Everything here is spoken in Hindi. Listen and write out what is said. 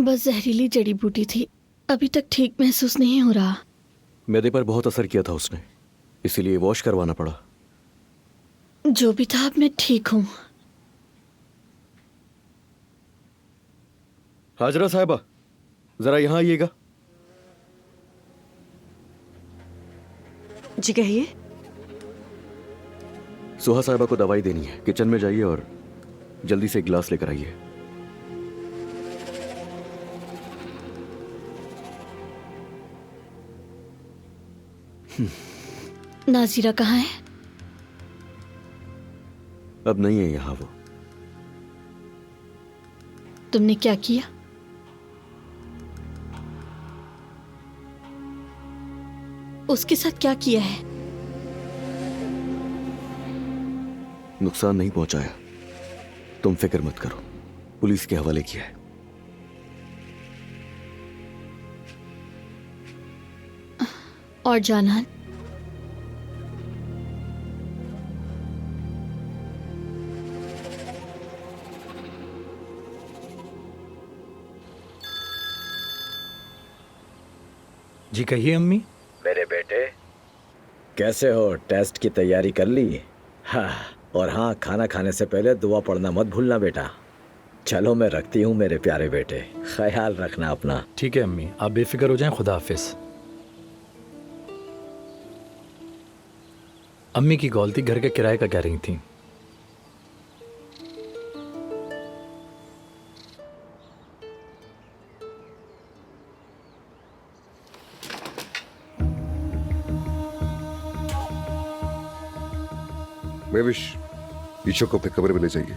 बस जहरीली जड़ी बूटी थी। अभी तक ठीक महसूस नहीं हो रहा। मैदे पर बहुत असर किया था उसने, इसीलिए वॉश करवाना पड़ा। जो भी था, अब मैं ठीक हूँ। हाजरा साहिबा, जरा यहाँ आइएगा। जी कहिए। सुहा साहिबा को दवाई देनी है, किचन में जाइए और जल्दी से एक गिलास लेकर आइए। नाजीरा कहाँ है? अब नहीं है यहाँ वो। तुमने क्या किया? उसके साथ क्या किया है? नुकसान नहीं पहुंचाया, तुम फिक्र मत करो, पुलिस के हवाले किया है। और जानान? जी कहिए अम्मी। मेरे बेटे, कैसे हो? टेस्ट की तैयारी कर ली? हाँ, और हाँ, खाना खाने से पहले दुआ पढ़ना मत भूलना बेटा। चलो मैं रखती हूँ मेरे प्यारे बेटे, ख्याल रखना अपना। ठीक है अम्मी, आप बेफिक्र हो जाएं। खुदा हाफिज। अम्मी की गलती घर के किराए का कह रही थी। महविश, ईशो को अपने कमरे में ले जाइए।